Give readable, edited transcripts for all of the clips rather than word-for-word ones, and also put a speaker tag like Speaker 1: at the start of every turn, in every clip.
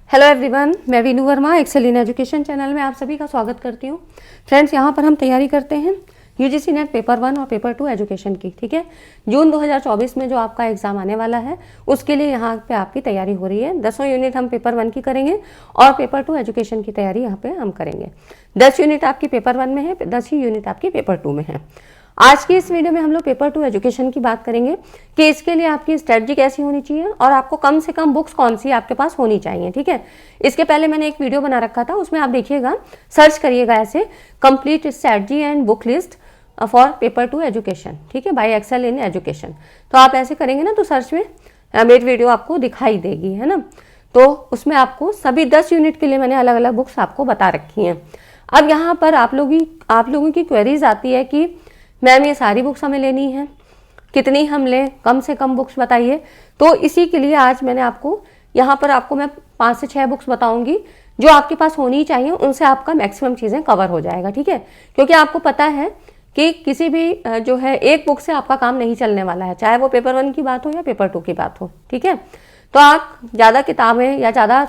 Speaker 1: Hello everyone, मैं Veenu Verma Excel in Education channel में आप सभी का स्वागत करती हूँ। फ्रेंड्स, यहाँ पर हम तैयारी करते हैं यूजीसी नेट पेपर 1 और पेपर 2 एजुकेशन की। ठीक है, जून 2024 में जो आपका एग्जाम आने वाला है उसके लिए यहाँ पे आपकी तैयारी हो रही है। 10 यूनिट हम पेपर 1 की करेंगे और पेपर 2 एजुकेशन की तैयारी यहाँ पे हम करेंगे। 10 यूनिट आपकी पेपर 1 में है, 10 ही यूनिट आपकी पेपर 2 में है। आज की इस वीडियो में हम लोग पेपर 2 एजुकेशन की बात करेंगे कि इसके लिए आपकी स्ट्रेटजी कैसी होनी चाहिए और आपको कम से कम बुक्स कौन सी आपके पास होनी चाहिए। ठीक है, इसके पहले मैंने एक वीडियो बना रखा था, उसमें आप देखिएगा, सर्च करिएगा ऐसे complete strategy and book list for paper 2 education. ठीक है, बाय एक्सेल इन एजुकेशन। तो आप ऐसे करेंगे ना तो सर्च में मेरी वीडियो आपको दिखाई देगी, है ना। तो उसमें आपको सभी 10 यूनिट के लिए मैंने अलग अलग बुक्स आपको बता रखी हैं। अब यहाँ पर आप लोगों की क्वेरीज आती है कि मैम ये सारी बुक्स हमें लेनी है, कितनी हम लें, कम से कम बुक्स बताइए। तो इसी के लिए आज मैंने आपको यहाँ पर मैं 5 से 6 बुक्स बताऊंगी जो आपके पास होनी चाहिए, उनसे आपका मैक्सिमम चीज़ें कवर हो जाएगा। ठीक है, क्योंकि आपको पता है कि किसी भी जो है एक बुक से आपका काम नहीं चलने वाला है, चाहे वो पेपर 1 की बात हो या पेपर 2 की बात हो। ठीक है, तो आप ज़्यादा किताबें या ज़्यादा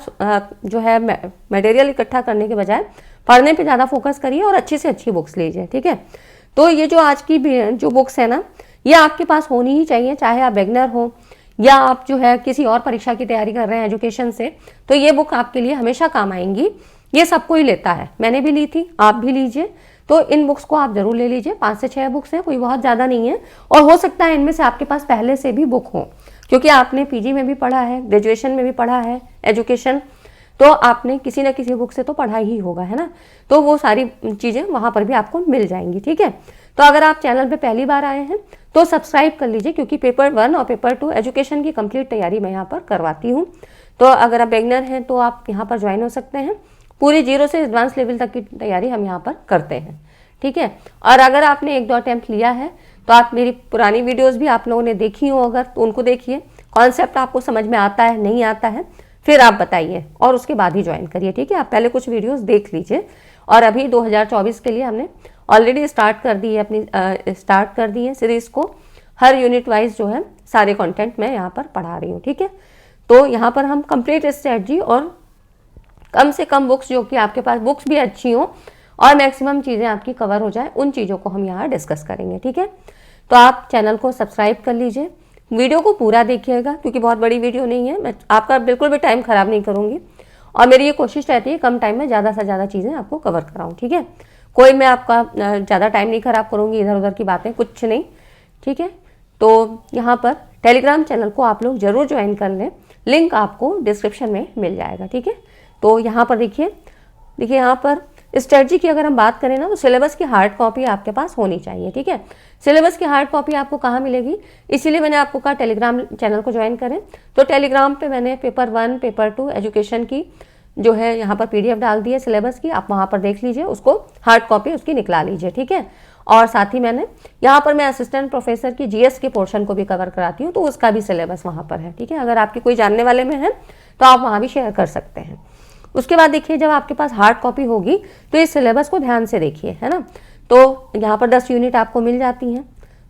Speaker 1: जो है मटेरियल इकट्ठा करने के बजाय पढ़ने पे ज़्यादा फोकस करिए और अच्छी से अच्छी बुक्स लीजिए। ठीक है, तो ये जो आज की जो बुक्स है ना, ये आपके पास होनी ही चाहिए, चाहे आप बिगनर हो या आप जो है किसी और परीक्षा की तैयारी कर रहे हैं एजुकेशन से, तो ये बुक आपके लिए हमेशा काम आएंगी। ये सबको ही लेता है, मैंने भी ली थी, आप भी लीजिए। तो इन बुक्स को आप जरूर ले लीजिए। 5 से 6 बुक्स हैं, कोई बहुत ज़्यादा नहीं है, और हो सकता है इनमें से आपके पास पहले से भी बुक हो, क्योंकि आपने पीजी में भी पढ़ा है, ग्रेजुएशन में भी पढ़ा है एजुकेशन, तो आपने किसी न किसी बुक से तो पढ़ा ही होगा, है ना। तो वो सारी चीज़ें वहाँ पर भी आपको मिल जाएंगी। ठीक है, तो अगर आप चैनल पे पहली बार आए हैं तो सब्सक्राइब कर लीजिए, क्योंकि पेपर 1 और पेपर 2 एजुकेशन की कंप्लीट तैयारी मैं यहाँ पर करवाती हूँ। तो अगर आप बिगनर हैं तो आप यहाँ पर ज्वाइन हो सकते हैं। पूरी 0 से एडवांस लेवल तक की तैयारी हम यहाँ पर करते हैं। ठीक है, और अगर आपने 1-2 अटैम्प्ट लिया है तो आप मेरी पुरानी वीडियोस भी आप लोगों ने देखी हो, अगर तो उनको देखिए, कॉन्सेप्ट आपको समझ में आता है नहीं आता है फिर आप बताइए और उसके बाद ही ज्वाइन करिए। ठीक है, आप पहले कुछ वीडियोस देख लीजिए। और अभी 2024 के लिए हमने ऑलरेडी स्टार्ट कर दी है सीरीज़ को। हर यूनिट वाइज जो है सारे कंटेंट मैं यहाँ पर पढ़ा रही हूँ। ठीक है, तो यहाँ पर हम कंप्लीट स्ट्रेटजी और कम से कम बुक्स, जो कि आपके पास बुक्स भी अच्छी हों और मैक्सिमम चीज़ें आपकी कवर हो जाए, उन चीज़ों को हम यहाँ डिस्कस करेंगे। ठीक है, तो आप चैनल को सब्सक्राइब कर लीजिए, वीडियो को पूरा देखिएगा, क्योंकि बहुत बड़ी वीडियो नहीं है, मैं आपका बिल्कुल भी टाइम ख़राब नहीं करूँगी। और मेरी ये कोशिश रहती है कम टाइम में ज़्यादा से ज़्यादा चीज़ें आपको कवर कराऊँ। ठीक है, कोई मैं आपका ज़्यादा टाइम नहीं ख़राब करूँगी, इधर उधर की बातें कुछ नहीं। ठीक है, तो यहाँ पर टेलीग्राम चैनल को आप लोग ज़रूर ज्वाइन कर लें, लिंक आपको डिस्क्रिप्शन में मिल जाएगा। ठीक है, तो यहाँ पर देखिए यहाँ पर स्ट्रेटजी की अगर हम बात करें ना, तो सिलेबस की हार्ड कॉपी आपके पास होनी चाहिए। ठीक है, सिलेबस की हार्ड कॉपी आपको कहाँ मिलेगी, इसीलिए मैंने आपको कहा टेलीग्राम चैनल को ज्वाइन करें। तो टेलीग्राम पे मैंने पेपर 1 पेपर 2 एजुकेशन की जो है यहाँ पर PDF डाल दी है सिलेबस की, आप वहाँ पर देख लीजिए, उसको हार्ड कॉपी उसकी निकला लीजिए। ठीक है, और साथ ही मैंने यहाँ पर मैं असिस्टेंट प्रोफेसर की GS के पोर्शन को भी कवर कराती हूँ, तो उसका भी सिलेबस वहाँ पर है। ठीक है, अगर आपके कोई जानने वाले में है तो आप वहाँ भी शेयर कर सकते हैं। उसके बाद देखिए, जब आपके पास हार्ड कॉपी होगी तो इस सिलेबस को ध्यान से देखिए, है ना। तो यहाँ पर 10 यूनिट आपको मिल जाती हैं,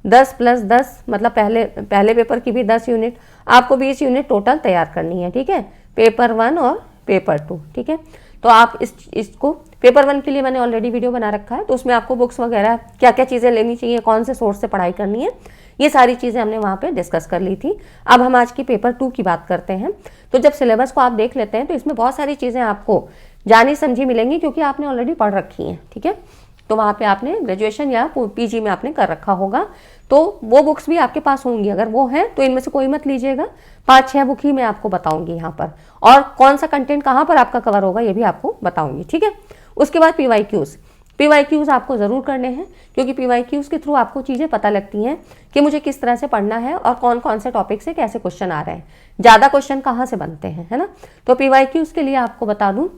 Speaker 1: 10 + 10 मतलब पहले पेपर की भी 10 यूनिट, आपको 20 यूनिट टोटल तैयार करनी है। ठीक है, पेपर 1 और पेपर 2। ठीक है, तो आप इसको पेपर 1 के लिए मैंने ऑलरेडी वीडियो बना रखा है, तो उसमें आपको बुक्स वगैरह क्या क्या चीज़ें लेनी चाहिए, कौन से सोर्स से पढ़ाई करनी है, ये सारी चीज़ें हमने वहाँ पे डिस्कस कर ली थी। अब हम आज की पेपर 2 की बात करते हैं। तो जब सिलेबस को आप देख लेते हैं तो इसमें बहुत सारी चीज़ें आपको जानी समझी मिलेंगी, क्योंकि आपने ऑलरेडी पढ़ रखी हैं। ठीक है, तो वहाँ पे आपने ग्रेजुएशन या PG में आपने कर रखा होगा, तो वो बुक्स भी आपके पास होंगी। अगर वो हैं तो इनमें से कोई मत लीजिएगा, 5-6 बुक ही मैं आपको बताऊंगी यहाँ पर, और कौन सा कंटेंट कहाँ पर आपका कवर होगा ये भी आपको बताऊंगी। ठीक है, उसके बाद PYQs आपको ज़रूर करने हैं, क्योंकि PYQs के थ्रू आपको चीज़ें पता लगती हैं कि मुझे किस तरह से पढ़ना है और कौन कौन से टॉपिक से कैसे क्वेश्चन आ रहे हैं, ज़्यादा क्वेश्चन कहाँ से बनते हैं, है ना। तो PYQs के लिए आपको बता दूँ,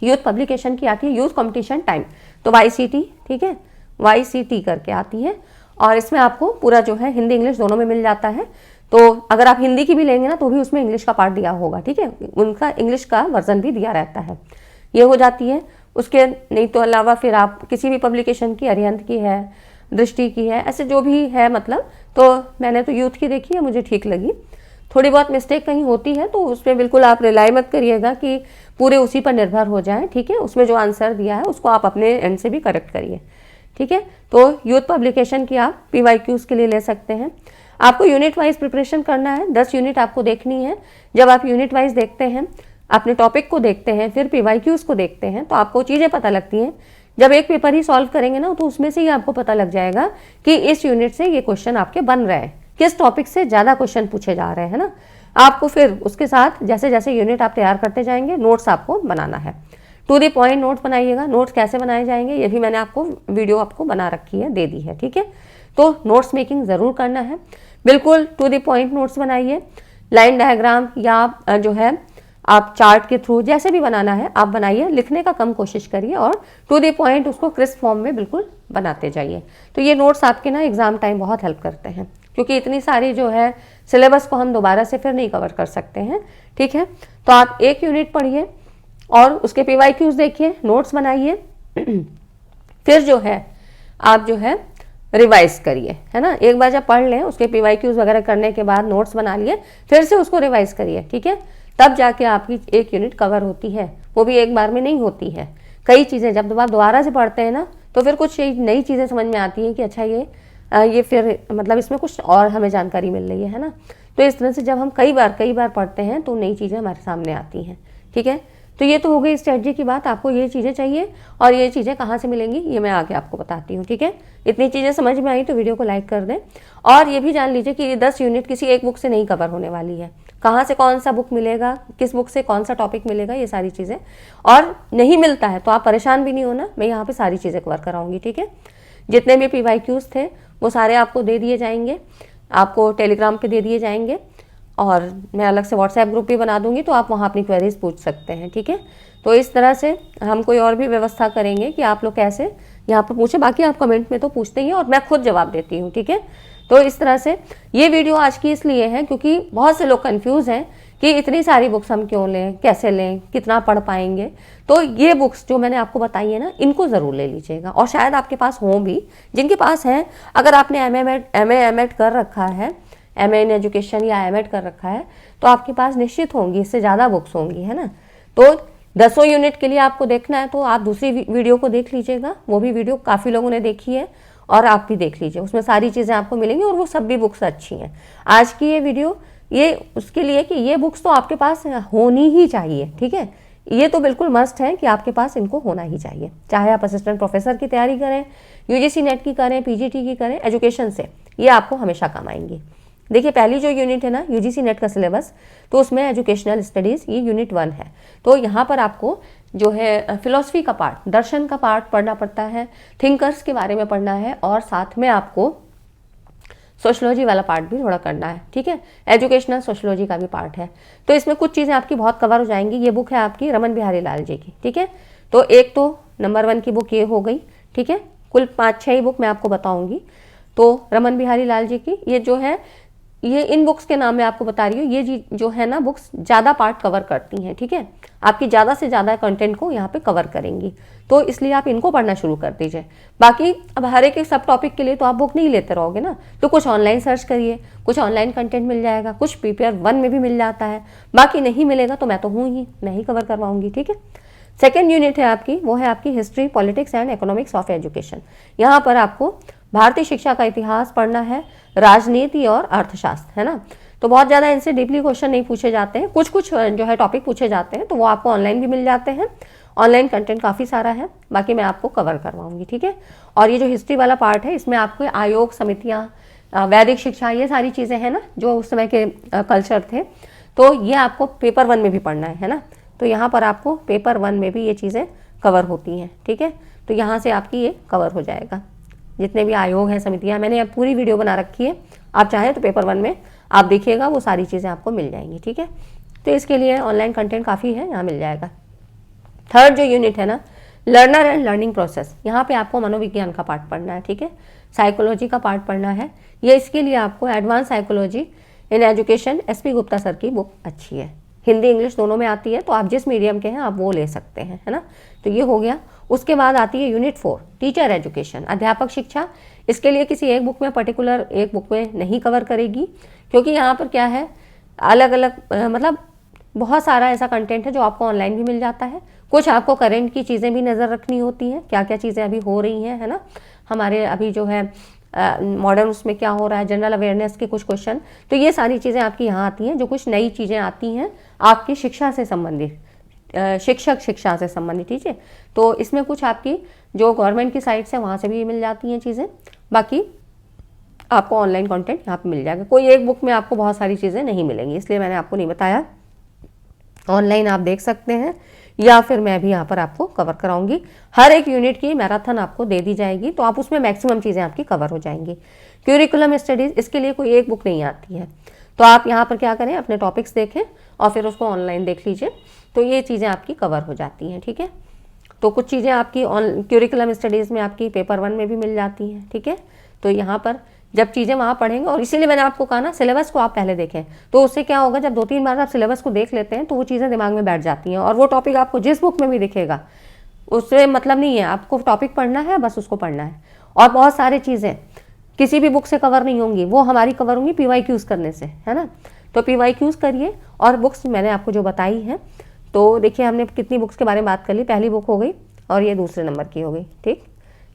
Speaker 1: यूथ पब्लिकेशन की आती है यूथ कॉम्पिटिशन टाइम, तो YCT। ठीक है, YCT करके आती है, और इसमें आपको पूरा जो है हिंदी इंग्लिश दोनों में मिल जाता है। तो अगर आप हिंदी की भी लेंगे ना तो भी उसमें इंग्लिश का पार्ट दिया होगा। ठीक है, उनका इंग्लिश का वर्जन भी दिया रहता है, ये हो जाती है। उसके नहीं तो अलावा फिर आप किसी भी पब्लिकेशन की, अरिहंत की है, दृष्टि की है, ऐसे जो भी है मतलब, तो मैंने तो यूथ की देखी है, मुझे ठीक लगी। थोड़ी बहुत मिस्टेक कहीं होती है तो उसमें बिल्कुल आप रिलाई मत करिएगा कि पूरे उसी पर निर्भर हो जाए, ठीक है। उसमें जो आंसर दिया है उसको आप अपने एंड से भी करेक्ट करिए, ठीक है। तो यूथ पब्लिकेशन की आप PYQs के लिए ले सकते हैं। आपको यूनिट वाइज प्रिपरेशन करना है, 10 यूनिट आपको देखनी है। जब आप यूनिट वाइज देखते हैं, अपने टॉपिक को देखते हैं, फिर PYQs को देखते हैं, तो आपको चीज़ें पता लगती हैं। जब एक पेपर ही सॉल्व करेंगे ना, तो उसमें से ही आपको पता लग जाएगा कि इस यूनिट से ये क्वेश्चन आपके बन रहे हैं, किस टॉपिक से ज़्यादा क्वेश्चन पूछे जा रहे हैं ना। आपको फिर उसके साथ जैसे जैसे यूनिट आप तैयार करते जाएंगे, नोट्स आपको बनाना है। टू द पॉइंट नोट्स बनाइएगा। नोट्स कैसे बनाए जाएंगे ये भी मैंने आपको वीडियो आपको बना रखी है, दे दी है, ठीक है। तो नोट्स मेकिंग ज़रूर करना है, बिल्कुल टू द पॉइंट नोट्स बनाइए। लाइन डायग्राम या जो है आप चार्ट के थ्रू जैसे भी बनाना है आप बनाइए, लिखने का कम कोशिश करिए और टू द पॉइंट उसको क्रिस्प फॉर्म में बिल्कुल बनाते जाइए। तो ये नोट्स आपके ना एग्जाम टाइम बहुत हेल्प करते हैं, क्योंकि इतनी सारी जो है सिलेबस को हम दोबारा से फिर नहीं कवर कर सकते हैं, ठीक है। तो आप एक यूनिट पढ़िए और उसके PYQs देखिए, नोट्स बनाइए, फिर जो है आप जो है रिवाइज करिए, है ना। एक बार जब पढ़ लें, उसके PYQs वगैरह करने के बाद नोट्स बना लिए, फिर से उसको रिवाइज करिए, ठीक है। तब जाके आपकी एक यूनिट कवर होती है, वो भी एक बार में नहीं होती है। कई चीज़ें जब आप दोबारा से पढ़ते हैं ना, तो फिर कुछ नई चीज़ें समझ में आती हैं कि अच्छा ये फिर मतलब इसमें कुछ और हमें जानकारी मिल रही है ना। तो इस तरह से जब हम कई बार पढ़ते हैं तो नई चीज़ें हमारे सामने आती हैं, ठीक है। तो ये तो हो गई स्ट्रेटजी की बात। आपको ये चीज़ें चाहिए और ये चीज़ें कहाँ से मिलेंगी ये मैं आगे आपको बताती हूँ, ठीक है। इतनी चीज़ें समझ में आई तो वीडियो को लाइक कर दें। और ये भी जान लीजिए कि ये 10 यूनिट किसी एक बुक से नहीं कवर होने वाली है। कहाँ से कौन सा बुक मिलेगा, किस बुक से कौन सा टॉपिक मिलेगा, ये सारी चीज़ें, और नहीं मिलता है तो आप परेशान भी नहीं होना, मैं यहाँ पर सारी चीज़ें कवर कराऊँगी, ठीक है। जितने भी PYQs थे वो सारे आपको दे दिए जाएंगे, आपको टेलीग्राम पे दे दिए जाएंगे और मैं अलग से व्हाट्सएप ग्रुप भी बना दूंगी, तो आप वहाँ अपनी क्वेरीज पूछ सकते हैं, ठीक है। तो इस तरह से हम कोई और भी व्यवस्था करेंगे कि आप लोग कैसे यहाँ पर पूछें। बाकी आप कमेंट में तो पूछते ही हैं और मैं खुद जवाब देती हूँ, ठीक है। तो इस तरह से ये वीडियो आज की इसलिए है क्योंकि बहुत से लोग कन्फ्यूज़ हैं कि इतनी सारी बुक्स हम क्यों लें, कैसे लें, कितना पढ़ पाएंगे। तो ये बुक्स जो मैंने आपको बताई है ना, इनको ज़रूर ले लीजिएगा। और शायद आपके पास हों भी, जिनके पास हैं, अगर आपने MA कर रखा है, MA इन एजुकेशन या M.Ed कर रखा है, तो आपके पास निश्चित होंगी, इससे ज़्यादा बुक्स होंगी, है ना। तो 10 यूनिट के लिए आपको देखना है तो आप दूसरी वीडियो को देख लीजिएगा, वो भी वीडियो काफ़ी लोगों ने देखी है और आप भी देख लीजिए, उसमें सारी चीज़ें आपको मिलेंगी और वो सब भी बुक्स अच्छी हैं। आज की ये वीडियो ये उसके लिए कि ये बुक्स तो आपके पास होनी ही चाहिए, ठीक है। ये तो बिल्कुल मस्ट है कि आपके पास इनको होना ही चाहिए, चाहे आप असिस्टेंट प्रोफेसर की तैयारी करें, UGC नेट की करें, PGT की करें, एजुकेशन से ये आपको हमेशा काम आएंगी। देखिए पहली जो यूनिट है ना UGC नेट का सिलेबस, तो उसमें एजुकेशनल स्टडीज़ ये यूनिट 1 है। तो यहाँ पर आपको जो है फिलॉसफी का पार्ट, दर्शन का पार्ट पढ़ना पड़ता है, थिंकर्स के बारे में पढ़ना है और साथ में आपको सोशलॉजी वाला पार्ट भी थोड़ा करना है, ठीक है। एजुकेशनल सोशलॉजी का भी पार्ट है। तो इसमें कुछ चीज़ें आपकी बहुत कवर हो जाएंगी। ये बुक है आपकी रमन बिहारी लाल जी की, ठीक है। तो एक तो नंबर 1 की बुक ये हो गई, ठीक है। कुल 5-6 ही बुक मैं आपको बताऊंगी। तो रमन बिहारी लाल जी की ये जो है, ये इन बुक्स के नाम मैं आपको बता रही हूँ, ये जो है ना बुक्स ज़्यादा पार्ट कवर करती हैं, ठीक है। आपकी ज़्यादा से ज़्यादा कंटेंट को यहाँ पे कवर करेंगी, तो इसलिए आप इनको पढ़ना शुरू कर दीजिए। बाकी अब हर एक सब टॉपिक के लिए तो आप बुक नहीं लेते रहोगे ना, तो कुछ ऑनलाइन सर्च करिए, कुछ ऑनलाइन कंटेंट मिल जाएगा, कुछ PPR 1 में भी मिल जाता है। बाकी नहीं मिलेगा तो मैं तो हूँ ही, मैं ही कवर करवाऊँगी, ठीक है। सेकेंड यूनिट है आपकी, वो है आपकी history, politics and economics of education. यहाँ पर आपको भारतीय शिक्षा का इतिहास पढ़ना है, राजनीति और अर्थशास्त्र, है ना। तो बहुत ज़्यादा इनसे डीपली क्वेश्चन नहीं पूछे जाते हैं, कुछ कुछ जो है टॉपिक पूछे जाते हैं, तो वो आपको ऑनलाइन भी मिल जाते हैं। ऑनलाइन कंटेंट काफ़ी सारा है, बाकी मैं आपको कवर करवाऊंगी, ठीक है। और ये जो हिस्ट्री वाला पार्ट है, इसमें आपको आयोग, समितियाँ, वैदिक शिक्षा, ये सारी चीज़ें हैं ना जो उस समय के कल्चर थे, तो ये आपको पेपर 1 में भी पढ़ना है ना। तो यहाँ पर आपको पेपर 1 में भी ये चीज़ें कवर होती हैं, ठीक है। तो यहाँ से आपकी ये कवर हो जाएगा, जितने भी आयोग हैं, समितियाँ, मैंने अब पूरी वीडियो बना रखी है, आप चाहें तो पेपर 1 में आप देखिएगा, वो सारी चीज़ें आपको मिल जाएंगी, ठीक है। तो इसके लिए ऑनलाइन कंटेंट काफ़ी है, यहाँ मिल जाएगा। थर्ड जो यूनिट है ना, लर्नर एंड लर्निंग प्रोसेस, यहाँ पे आपको मनोविज्ञान का पार्ट पढ़ना है, ठीक है। साइकोलॉजी का पार्ट पढ़ना है, ये इसके लिए आपको advance psychology in education SP Gupta sir की बुक अच्छी है, हिंदी इंग्लिश दोनों में आती है, तो आप जिस मीडियम के हैं आप वो ले सकते हैं, है ना। तो ये हो गया। उसके बाद आती है यूनिट 4, टीचर एजुकेशन, अध्यापक शिक्षा। इसके लिए किसी एक बुक में पर्टिकुलर एक बुक में नहीं कवर करेगी, क्योंकि यहाँ पर क्या है, अलग अलग मतलब बहुत सारा ऐसा कंटेंट है जो आपको ऑनलाइन भी मिल जाता है। कुछ आपको करंट की चीज़ें भी नज़र रखनी होती हैं, क्या क्या चीज़ें अभी हो रही हैं, है ना, हमारे अभी जो है मॉडर्न उसमें क्या हो रहा है, जनरल अवेयरनेस के कुछ क्वेश्चन, तो ये सारी चीज़ें आपकी यहाँ आती हैं। जो कुछ नई चीज़ें आती हैं आपकी शिक्षा से संबंधित, शिक्षा से संबंधित, ठीक है। तो इसमें कुछ आपकी जो गवर्नमेंट की साइट से वहाँ से भी मिल जाती हैं चीज़ें, बाकी आपको ऑनलाइन कंटेंट यहाँ पे मिल जाएगा। कोई एक बुक में आपको बहुत सारी चीज़ें नहीं मिलेंगी, इसलिए मैंने आपको नहीं बताया। ऑनलाइन आप देख सकते हैं या फिर मैं भी यहाँ पर आपको कवर कराऊंगी। हर एक यूनिट की मैराथन आपको दे दी जाएगी, तो आप उसमें मैक्सिमम चीज़ें आपकी कवर हो जाएंगी। क्यूरिकुलम स्टडीज़, इसके लिए कोई एक बुक नहीं आती है, तो आप यहाँ पर क्या करें, अपने टॉपिक्स देखें और फिर उसको ऑनलाइन देख लीजिए, तो ये चीज़ें आपकी कवर हो जाती हैं, ठीक है। तो कुछ चीज़ें आपकी क्यूरिकुलम स्टडीज़ में आपकी पेपर 1 में भी मिल जाती हैं, ठीक है। तो यहाँ पर जब चीज़ें वहाँ पढ़ेंगे, और इसीलिए मैंने आपको कहा ना सिलेबस को आप पहले देखें, तो उससे क्या होगा, जब 2-3 बार आप सिलेबस को देख लेते हैं तो वो चीज़ें दिमाग में बैठ जाती हैं, और वो टॉपिक आपको जिस बुक में भी दिखेगा उससे मतलब नहीं है, आपको टॉपिक पढ़ना है, बस उसको पढ़ना है। और बहुत सारी चीज़ें किसी भी बुक से कवर नहीं होंगी, वो हमारी कवर होंगी PYQs करने से, है ना। तो PYQs करिए, और बुक्स मैंने आपको जो बताई हैं, तो देखिए हमने कितनी बुक्स के बारे में बात कर ली। पहली बुक हो गई और ये दूसरे नंबर की हो गई, ठीक,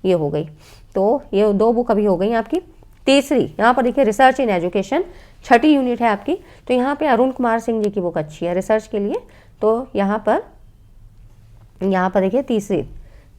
Speaker 1: ये हो गई, तो ये 2 बुक अभी हो गई आपकी। तीसरी यहाँ पर देखिए रिसर्च इन एजुकेशन, 6ठी यूनिट है आपकी, तो यहाँ पे अरुण कुमार सिंह जी की बुक अच्छी है रिसर्च के लिए। तो यहाँ पर देखिए तीसरी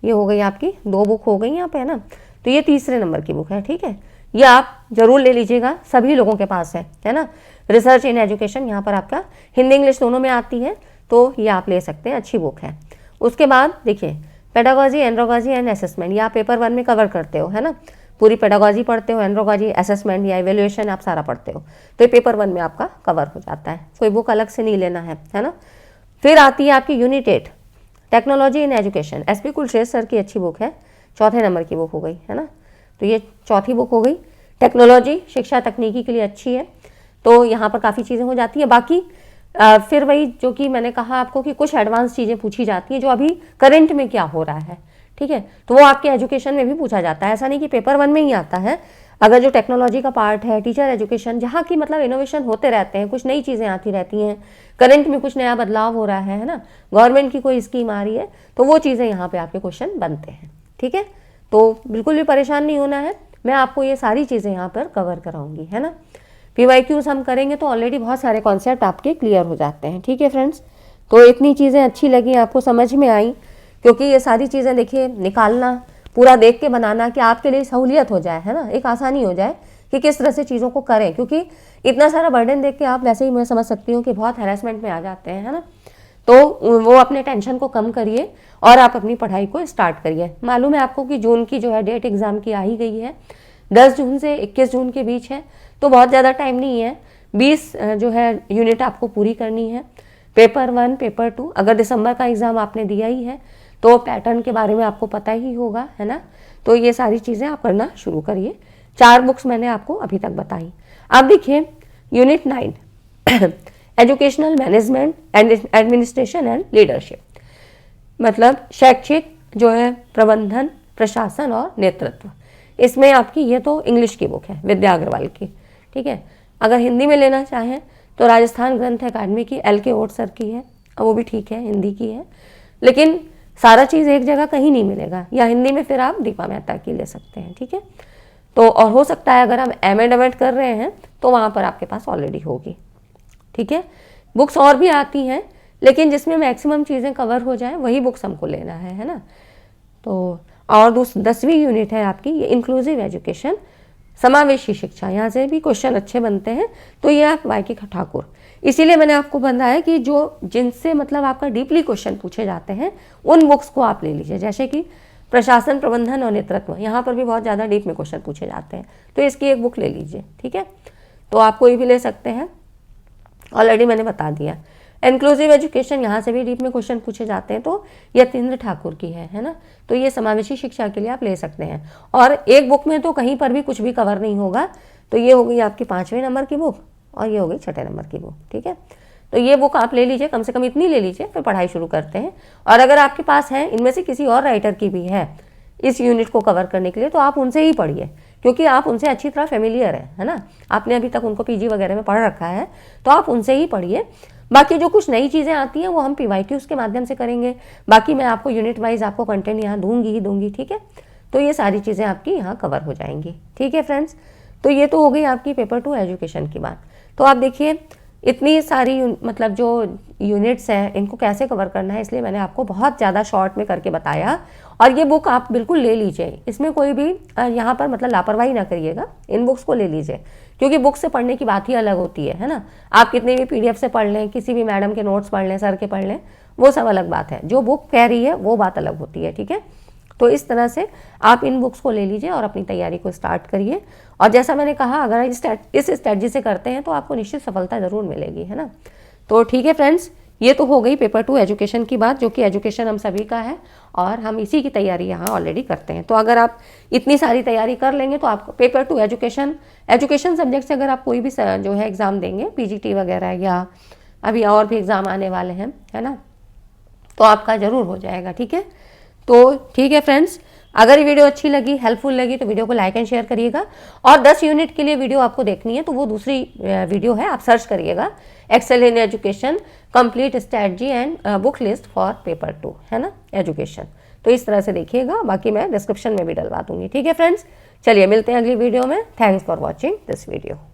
Speaker 1: ये हो गई आपकी, 2 बुक हो गई यहाँ पे, है ना। तो ये तीसरे नंबर की बुक है, ठीक है, ये आप जरूर ले लीजिएगा, सभी लोगों के पास है ना। रिसर्च इन एजुकेशन यहाँ पर आपका हिंदी इंग्लिश दोनों में आती है, तो ये आप ले सकते हैं, अच्छी बुक है। उसके बाद देखिए पेडागॉजी, एंड्रोगॉजी एंड असेसमेंट, ये आप पेपर 1 में कवर करते हो, है ना। पूरी पेडागॉजी पढ़ते हो, एंड्रोगॉजी, असेसमेंट या इवेल्युएशन आप सारा पढ़ते हो, तो ये पेपर 1 में आपका कवर हो जाता है, कोई बुक अलग से नहीं लेना है ना। फिर आती है आपकी unit 8 technology in education, SP Kulshreshtha sir की अच्छी बुक है, 4थे नंबर की बुक हो गई, है ना। तो ये 4थी बुक हो गई, टेक्नोलॉजी शिक्षा तकनीकी के लिए अच्छी है, तो यहाँ पर काफ़ी चीज़ें हो जाती है। बाकी फिर वही जो कि मैंने कहा आपको कि कुछ एडवांस चीज़ें पूछी जाती हैं जो अभी करंट में क्या हो रहा है, ठीक है, तो वो आपके एजुकेशन में भी पूछा जाता है, ऐसा नहीं कि पेपर 1 में ही आता है। अगर जो टेक्नोलॉजी का पार्ट है, टीचर एजुकेशन, जहाँ की मतलब इनोवेशन होते रहते हैं, कुछ नई चीज़ें आती रहती हैं, करंट में कुछ नया बदलाव हो रहा है ना, गवर्नमेंट की कोई स्कीम आ रही है, तो वो चीज़ें यहाँ पे आपके क्वेश्चन बनते हैं, ठीक है। तो बिल्कुल भी परेशान नहीं होना है, मैं आपको ये सारी चीज़ें यहाँ पर कवर कराऊंगी, है ना। PYQs हम करेंगे तो ऑलरेडी बहुत सारे कॉन्सेप्ट आपके क्लियर हो जाते हैं, ठीक है फ्रेंड्स। तो इतनी चीज़ें अच्छी लगी, आपको समझ में आई, क्योंकि ये सारी चीज़ें देखिए निकालना, पूरा देख के बनाना कि आपके लिए सहूलियत हो जाए, है ना, एक आसानी हो जाए कि किस तरह से चीज़ों को करें, क्योंकि इतना सारा बर्डन देख के आप वैसे ही मैं समझ सकती हूँ कि बहुत हैरेसमेंट में आ जाते हैं, है ना। तो वो अपने टेंशन को कम करिए और आप अपनी पढ़ाई को स्टार्ट करिए। मालूम है आपको कि जून की जो है डेट एग्ज़ाम की आ ही गई है, 10 जून से 21 जून के बीच है, तो बहुत ज़्यादा टाइम नहीं है। 20 जो है यूनिट आपको पूरी करनी है, पेपर 1 पेपर 2, अगर दिसंबर का एग्ज़ाम आपने दिया ही है तो पैटर्न के बारे में आपको पता ही होगा, है ना। तो ये सारी चीज़ें आप करना शुरू करिए। 4 बुक्स मैंने आपको अभी तक बताई। अब देखिए unit 9 educational management and administration and leadership, मतलब शैक्षिक जो है प्रबंधन, प्रशासन और नेतृत्व। इसमें आपकी ये तो इंग्लिश की बुक है विद्या अग्रवाल की, ठीक है। अगर हिंदी में लेना चाहें तो राजस्थान ग्रंथ अकादमी की LK ओट सर की है, वो भी ठीक है, हिंदी की है, लेकिन सारा चीज़ एक जगह कहीं नहीं मिलेगा, या हिंदी में फिर आप दीपा मेहता की ले सकते हैं, ठीक है। तो और हो सकता है अगर हम एमेंडमेंट कर रहे हैं तो वहाँ पर आपके पास ऑलरेडी होगी, ठीक है। बुक्स और भी आती हैं, लेकिन जिसमें मैक्सिमम चीज़ें कवर हो जाए वही बुक्स हमको लेना है ना। तो और 10वीं यूनिट है आपकी ये इंक्लूसिव एजुकेशन, समावेशी शिक्षा, यहाँ से भी क्वेश्चन अच्छे बनते हैं, तो ये आप YK ठाकुर, इसीलिए मैंने आपको बताया कि जो जिनसे मतलब आपका डीपली क्वेश्चन पूछे जाते हैं उन बुक्स को आप ले लीजिए, जैसे कि प्रशासन, प्रबंधन और नेतृत्व, यहाँ पर भी बहुत ज़्यादा डीप में क्वेश्चन पूछे जाते हैं, तो इसकी एक बुक ले लीजिए, ठीक है। तो आप कोई भी ले सकते हैं, ऑलरेडी मैंने बता दिया। इंक्लूसिव एजुकेशन, यहाँ से भी डीप में क्वेश्चन पूछे जाते हैं, तो यतीन्द्र ठाकुर की है ना। तो ये समावेशी शिक्षा के लिए आप ले सकते हैं, और एक बुक में तो कहीं पर भी कुछ भी कवर नहीं होगा, तो ये हो गई आपकी 5वें नंबर की बुक और ये हो गई 6ठे नंबर की बुक, ठीक है। तो ये बुक आप ले लीजिए, कम से कम इतनी ले लीजिए, फिर पढ़ाई शुरू करते हैं। और अगर आपके पास है इनमें से किसी और राइटर की भी है इस यूनिट को कवर करने के लिए, तो आप उनसे ही पढ़िए, क्योंकि आप उनसे अच्छी तरह फेमिलियर है ना, आपने अभी तक उनको पीजी वगैरह में पढ़ रखा है, तो आप उनसे ही पढ़िए। बाकी जो कुछ नई चीज़ें आती हैं वो हम PYQs के माध्यम से करेंगे। बाकी मैं आपको यूनिट वाइज आपको कंटेंट यहाँ दूंगी ही दूंगी, ठीक है। तो ये सारी चीज़ें आपकी यहाँ कवर हो जाएंगी, ठीक है फ्रेंड्स। तो ये तो हो गई आपकी पेपर 2 एजुकेशन की बात। तो आप देखिए इतनी सारी मतलब जो यूनिट्स हैं इनको कैसे कवर करना है, इसलिए मैंने आपको बहुत ज़्यादा शॉर्ट में करके बताया। और ये बुक आप बिल्कुल ले लीजिए, इसमें कोई भी यहाँ पर मतलब लापरवाही ना करिएगा, इन बुक्स को ले लीजिए, क्योंकि बुक से पढ़ने की बात ही अलग होती है ना। आप कितने भी PDF से पढ़ लें, किसी भी मैडम के नोट्स पढ़ लें, सर के पढ़ लें, वो सब अलग बात है, जो बुक कह रही है वो बात अलग होती है, ठीक है। तो इस तरह से आप इन बुक्स को ले लीजिए और अपनी तैयारी को स्टार्ट करिए। और जैसा मैंने कहा, अगर इस स्ट्रेटजी से करते हैं तो आपको निश्चित सफलता ज़रूर मिलेगी, है ना। तो ठीक है फ्रेंड्स, ये तो हो गई पेपर 2 एजुकेशन की बात, जो कि एजुकेशन हम सभी का है और हम इसी की तैयारी यहाँ ऑलरेडी करते हैं। तो अगर आप इतनी सारी तैयारी कर लेंगे तो आपको पेपर 2 एजुकेशन सब्जेक्ट से अगर आप कोई भी जो है एग्ज़ाम देंगे, PGT वगैरह या अभी और भी एग्ज़ाम आने वाले हैं, है ना, तो आपका ज़रूर हो जाएगा, ठीक है। तो ठीक है फ्रेंड्स, अगर ये वीडियो अच्छी लगी, हेल्पफुल लगी, तो वीडियो को लाइक एंड शेयर करिएगा। और 10 यूनिट के लिए वीडियो आपको देखनी है तो वो दूसरी वीडियो है, आप सर्च करिएगा Excel in Education complete strategy and book list for paper 2, है ना, एजुकेशन। तो इस तरह से देखिएगा, बाकी मैं डिस्क्रिप्शन में भी डलवा दूंगी, ठीक है फ्रेंड्स। चलिए मिलते हैं अगली वीडियो में। Thanks for watching this video.